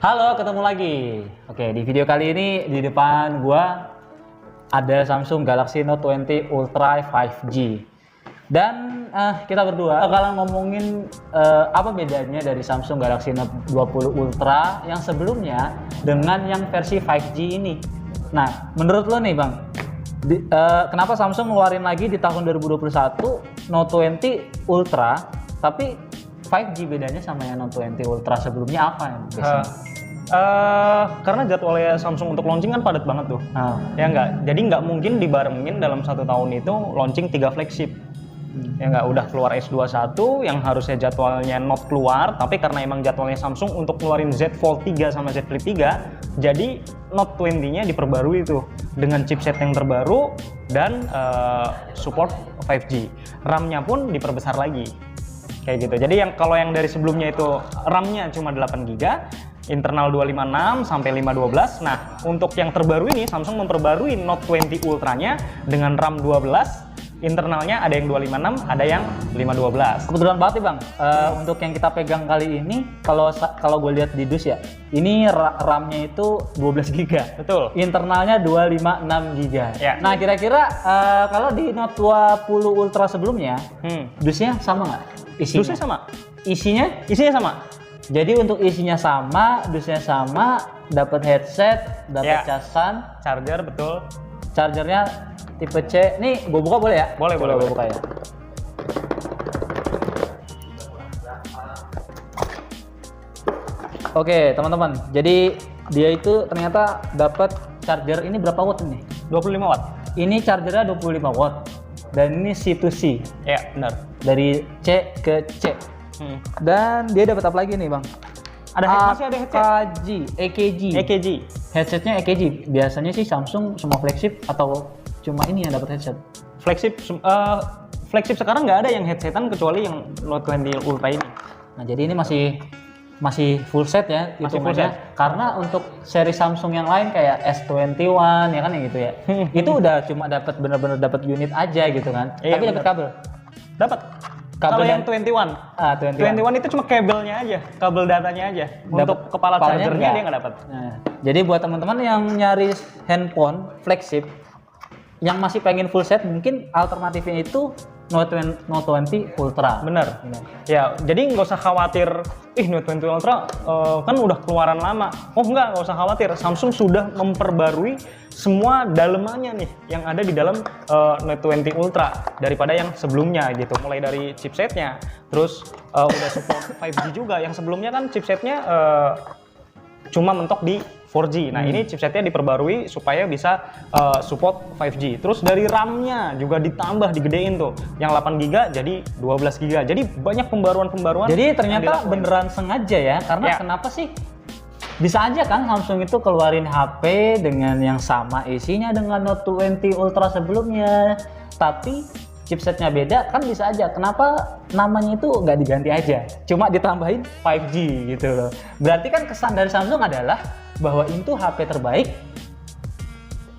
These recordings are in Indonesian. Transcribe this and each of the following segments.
Halo, ketemu lagi. Oke, di video kali ini di depan gua ada Samsung Galaxy Note 20 Ultra 5G. Dan kita berdua bakalan ngomongin apa bedanya dari Samsung Galaxy Note 20 Ultra yang sebelumnya dengan yang versi 5G ini. Nah, menurut lo nih, Bang, kenapa Samsung ngeluarin lagi di tahun 2021 Note 20 Ultra, tapi 5G bedanya sama yang Note 20 Ultra sebelumnya apa ya biasanya? Karena jadwalnya Samsung untuk launching kan padat banget tuh. Ya enggak, jadi nggak mungkin dibarengin dalam 1 tahun itu launching 3 flagship. Ya enggak, udah keluar S21 yang harusnya jadwalnya Note keluar, tapi karena emang jadwalnya Samsung untuk keluarin Z Fold 3 sama Z Flip 3, jadi Note 20-nya diperbarui tuh dengan chipset yang terbaru dan support 5G. RAM-nya pun diperbesar lagi. Kayak gitu. Jadi kalau yang dari sebelumnya itu RAM-nya cuma 8 GB, internal 256 sampai 512. Nah, untuk yang terbaru ini Samsung memperbarui Note 20 Ultra-nya dengan RAM 12, internalnya ada yang 256, ada yang 512. Kebetulan banget nih, Bang. Untuk yang kita pegang kali ini, kalau gue lihat di dus ya, ini RAM-nya itu 12 GB. Betul. Internalnya 256 GB. Ya. Nah, kira-kira kalau di Note 20 Ultra sebelumnya, dusnya sama nggak? Dusnya sama. Isinya sama. Jadi untuk isinya sama, dusnya sama, dapat headset, dapat casan, Charger, betul. chargernya tipe C. Nih, gue buka boleh ya? Boleh. Gue buka ya. Oke, teman-teman. Jadi dia itu ternyata dapat charger ini berapa watt ini? 25 watt. Ini chargernya 25 watt. Dan ini C2C. Ya, benar. Dari C ke C. Dan dia dapat apa lagi nih, Bang? Masih ada headset. EKG. Headsetnya EKG. Biasanya sih Samsung semua flagship atau cuma ini yang dapat headset? Flagship sekarang nggak ada yang headsetan kecuali yang Note 20 Ultra ini. Nah, jadi ini masih full set ya hitungannya. Karena untuk seri Samsung yang lain kayak S21 ya kan yang gitu ya. Itu udah cuma bener-bener dapat unit aja gitu kan. Iya, tapi dapat kabel. Dapat. Kalau yang 21. 21 itu cuma kabelnya aja, kabel datanya aja. Untuk kepala chargernya dia nggak dapat. Nah, jadi buat teman-teman yang nyari handphone flagship yang masih pengen full set, mungkin alternatifnya itu Note 20 Ultra. Bener. Ya, jadi nggak usah khawatir, Note 20 Ultra kan udah keluaran lama. Oh nggak usah khawatir. Samsung sudah memperbarui semua dalemannya nih yang ada di dalam Note 20 Ultra daripada yang sebelumnya gitu. Mulai dari chipsetnya, terus udah support 5G juga. Yang sebelumnya kan chipsetnya cuma mentok di 4G. Nah, ini chipsetnya diperbarui supaya bisa support 5G. Terus dari RAM-nya juga ditambah, digedein tuh. Yang 8 GB jadi 12 GB. Jadi banyak pembaruan-pembaruan. Jadi ternyata beneran sengaja ya. Karena kenapa sih? Bisa aja kan Samsung itu keluarin HP dengan yang sama isinya dengan Note 20 Ultra sebelumnya. Tapi chipsetnya beda kan bisa aja. Kenapa namanya itu nggak diganti aja? Cuma ditambahin 5G gitu loh. Berarti kan kesan dari Samsung adalah bahwa itu HP terbaik,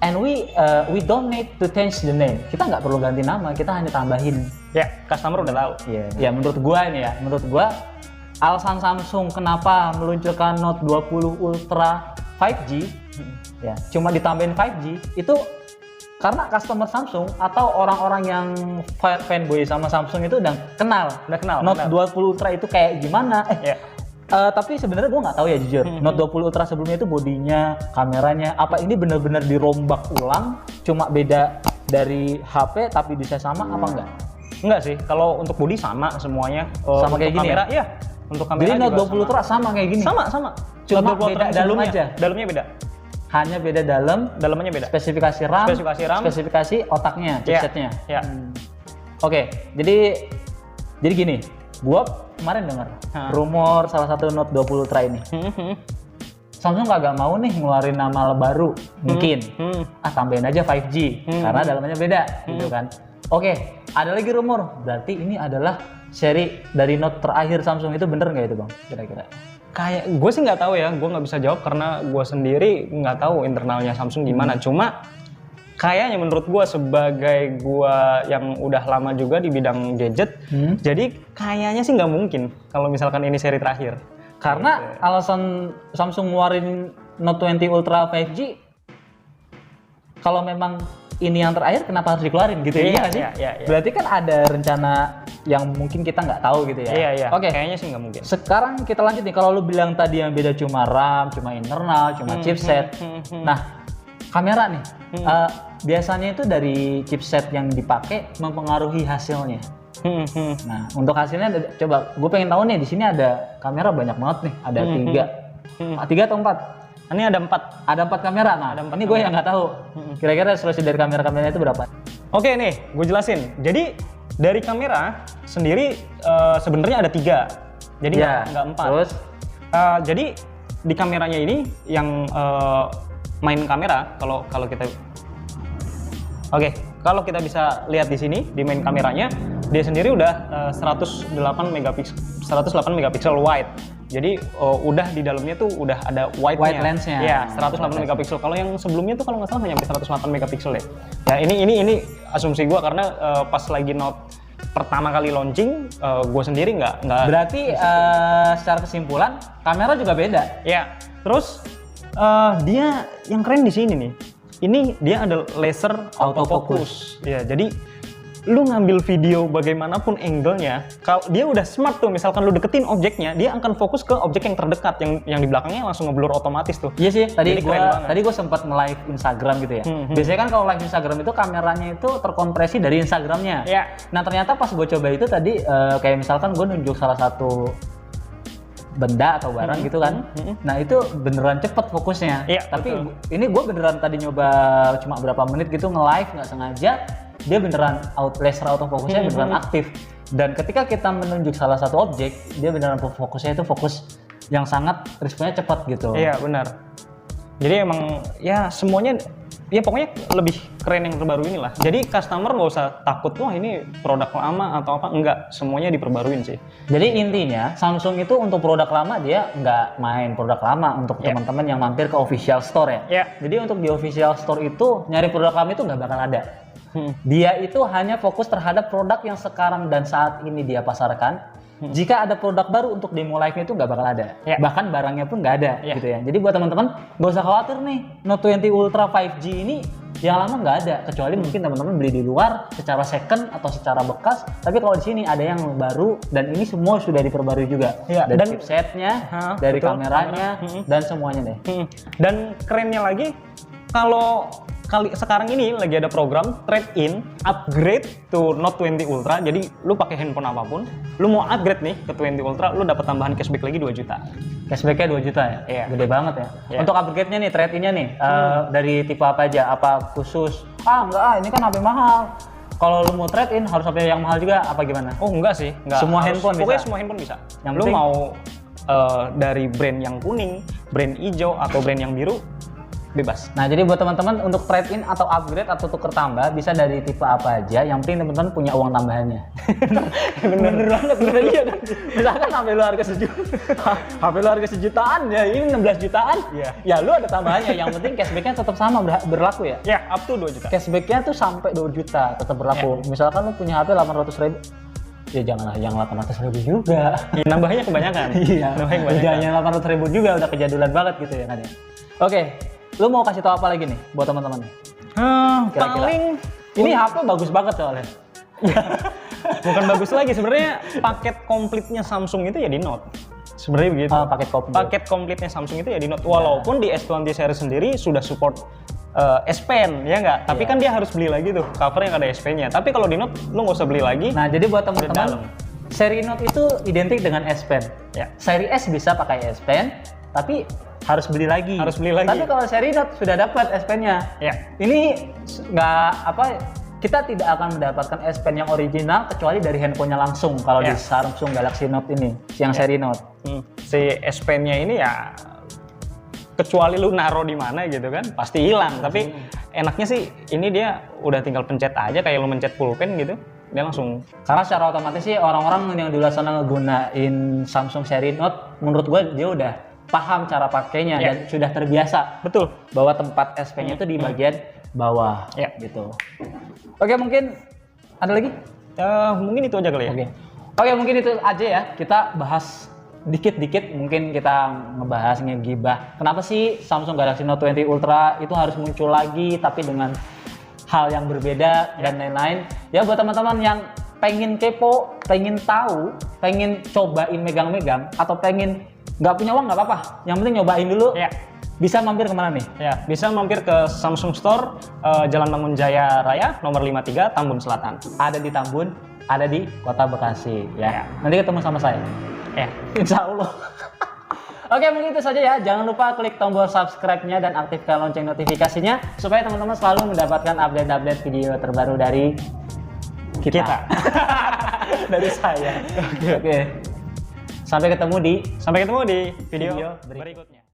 and we don't need to change the name. Kita nggak perlu ganti nama, kita hanya tambahin. Ya, customer udah tahu. Ya menurut gua ini ya, menurut gua alasan Samsung kenapa meluncurkan Note 20 Ultra 5G, ya cuma ditambahin 5G itu karena customer Samsung atau orang-orang yang fanboy sama Samsung itu udah kenal Note 20 Ultra itu kayak gimana. Tapi sebenarnya gue nggak tahu ya jujur. Note 20 Ultra sebelumnya itu bodinya, kameranya, apa ini benar-benar dirombak ulang, cuma beda dari HP tapi bisa sama apa enggak? Enggak sih, kalau untuk bodi sama semuanya. Sama kayak gini kamera, ya? Untuk kamera jadi Note 20 Ultra sama kayak gini? Sama. Cuma beda dalam aja? Dalamnya beda. Hanya beda dalamnya beda. Spesifikasi RAM, spesifikasi otaknya, chipsetnya. Oke, jadi gini, gua kemarin dengar rumor salah satu Note 20 Ultra ini. Samsung kagak mau nih ngeluarin nama baru, mungkin. Tambahin aja 5G karena dalamnya beda, gitu kan. Oke, ada lagi rumor, berarti ini adalah seri dari Note terakhir Samsung itu, bener nggak itu, Bang? Kira-kira? Kayak gue sih nggak tahu ya, gue nggak bisa jawab karena gue sendiri nggak tahu internalnya Samsung gimana. Cuma kayaknya menurut gue sebagai gue yang udah lama juga di bidang gadget, jadi kayaknya sih nggak mungkin kalau misalkan ini seri terakhir. Karena alasan Samsung ngeluarin Note 20 Ultra 5G, kalau memang ini yang terakhir, kenapa harus dikeluarin gitu ya? Iya. Berarti kan ada rencana yang mungkin kita nggak tahu gitu ya? Iya. Oke. Kayaknya sih nggak mungkin. Sekarang kita lanjut nih. Kalau lu bilang tadi yang beda cuma RAM, cuma internal, cuma chipset. Nah, kamera nih. Biasanya itu dari chipset yang dipakai mempengaruhi hasilnya. Nah, untuk hasilnya coba gue pengen tahu nih, di sini ada kamera banyak banget nih. Ada 3 atau 4? Ini ada 4. Ada 4 kamera. Nah, ini gue yang nggak tahu. Kira-kira resolusi dari kamera-kameranya itu berapa? Oke nih, gue jelasin. Jadi dari kamera sendiri sebenarnya ada 3. Jadi nggak 4. Terus? Jadi di kameranya ini yang main kamera, kalau kita kalau kita bisa lihat di sini di main kameranya, dia sendiri udah 108 megapiksel wide. Jadi udah di dalamnya tuh udah ada wide lens-nya. Ya, 108 megapiksel. Kalau yang sebelumnya tuh kalau nggak salah nyampe 108 megapiksel ya. Ya ini asumsi gua karena pas lagi Note pertama kali launching, gue sendiri nggak. Berarti secara kesimpulan kamera juga beda. Ya. Terus dia yang keren di sini nih. Ini dia ada laser autofocus. Ya, jadi lu ngambil video bagaimanapun angle-nya, kalau dia udah smart tuh, misalkan lu deketin objeknya, dia akan fokus ke objek yang terdekat, yang di belakangnya langsung ngeblur otomatis tuh. Iya sih, tadi gue sempat nge-live Instagram gitu ya. Biasanya kan kalau live Instagram itu kameranya itu terkompresi dari Instagramnya. Yeah. Nah ternyata pas gue coba itu tadi kayak misalkan gue nunjuk salah satu benda atau barang gitu kan. Nah itu beneran cepet fokusnya. Yeah, tapi betul. ini gue beneran tadi nyoba cuma berapa menit gitu nge-live nggak sengaja, dia beneran laser autofocusnya beneran aktif. Dan ketika kita menunjuk salah satu objek, dia beneran fokusnya itu fokus yang sangat responnya cepat gitu. Iya benar. Jadi emang ya semuanya ya pokoknya lebih keren yang terbaru inilah. Jadi customer nggak usah takut wah ini produk lama atau apa, enggak, semuanya diperbaruin sih. Jadi intinya Samsung itu untuk produk lama dia nggak main produk lama untuk teman-teman yang mampir ke official store ya. Jadi untuk di official store itu nyari produk lama itu nggak bakal ada. Dia itu hanya fokus terhadap produk yang sekarang dan saat ini dia pasarkan. Jika ada produk baru untuk demo live-nya itu nggak bakal ada. Bahkan barangnya pun nggak ada gitu ya. Jadi buat teman-teman nggak usah khawatir nih, Note 20 Ultra 5G ini yang lama nggak ada. Kecuali mungkin teman-teman beli di luar secara second atau secara bekas. Tapi kalau di sini ada yang baru dan ini semua sudah diperbarui juga. Dari chipsetnya, dari kameranya, dan semuanya deh. Dan kerennya lagi, kalau sekarang ini lagi ada program trade-in upgrade to Note 20 Ultra. Jadi lu pakai handphone apapun, lu mau upgrade nih ke 20 Ultra, lu dapat tambahan cashback lagi 2 juta. Cashbacknya 2 juta ya? Iya. Gede banget ya? Iya. Untuk upgrade-nya nih, trade-in-nya nih, dari tipe apa aja? Apa khusus? Enggak, ini kan HP mahal. Kalau lu mau trade-in harus HP yang mahal juga, apa gimana? Oh enggak sih, enggak. Semua handphone bisa? Pokoknya semua handphone bisa. Yang lu penting, mau dari brand yang kuning, brand hijau, atau brand yang biru, bebas. Nah, jadi buat teman-teman untuk trade-in atau upgrade atau tuker tambah bisa dari tipe apa aja, yang penting teman-teman punya uang tambahannya. Bener banget, bener iya kan? Misalkan HP lu harga HP lu harga sejutaan, ya ini 16 jutaan, ya lu ada tambahannya, yang penting cashback-nya tetap sama berlaku ya? Ya, up to 2 juta. Cashback-nya tuh sampai 2 juta tetap berlaku. Misalkan lu punya HP 800.000, ya janganlah yang 800.000 juga. Ya, nambahnya kebanyakan. Jangan yang 800.000 juga, udah kejadulan banget gitu ya kan ya. Oke. Lu mau kasih tahu apa lagi nih buat teman-teman nih? Paling ini HP bagus banget soalnya. Bukan bagus lagi, sebenarnya paket komplitnya Samsung itu ya di Note. Sebenarnya begitu. Paket komplitnya Samsung itu ya di Note. Walaupun di S20 series sendiri sudah support S Pen, ya nggak? Tapi kan dia harus beli lagi tuh cover yang ada S Pen-nya. Tapi kalau di Note lu nggak usah beli lagi. Nah, jadi buat teman-teman, seri Note itu identik dengan S Pen. Seri S bisa pakai S Pen, tapi harus beli lagi. Tapi kalau seri Note sudah dapat S Pen-nya. Ini nggak kita tidak akan mendapatkan S Pen yang original kecuali dari handphonenya langsung kalau di Samsung Galaxy Note ini, yang seri Note. Si S Pen-nya ini ya kecuali lu naro di mana gitu kan pasti hilang. Tapi enaknya sih ini dia udah tinggal pencet aja kayak lu mencet pulpen gitu. Dia langsung, karena secara otomatis sih orang-orang yang di luar sana ngegunain Samsung seri Note, menurut gue dia udah paham cara pakainya dan sudah terbiasa. Betul. Bahwa tempat S Pen-nya itu di bagian bawah gitu. Oke, mungkin ada lagi? Mungkin itu aja kali ya. Oke, mungkin itu aja ya. Kita bahas dikit-dikit mungkin kita ngebahas ngegibah. Kenapa sih Samsung Galaxy Note 20 Ultra itu harus muncul lagi tapi dengan hal yang berbeda dan lain-lain. Ya buat teman-teman yang pengen kepo, pengen tahu, pengen cobain megang-megang atau pengen nggak punya uang nggak apa-apa. Yang penting nyobain dulu. Ya. Bisa mampir kemana nih? Ya, bisa mampir ke Samsung Store, Jalan Mangunjaya Raya, nomor 53, Tambun Selatan. Ada di Tambun, ada di Kota Bekasi. Ya. Nanti ketemu sama saya. Ya. Insya Allah. Oke, mungkin itu saja ya. Jangan lupa klik tombol subscribe-nya dan aktifkan lonceng notifikasinya supaya teman-teman selalu mendapatkan update-update video terbaru dari kita. Dari saya. Oke. Sampai ketemu di Sampai ketemu di video berikutnya.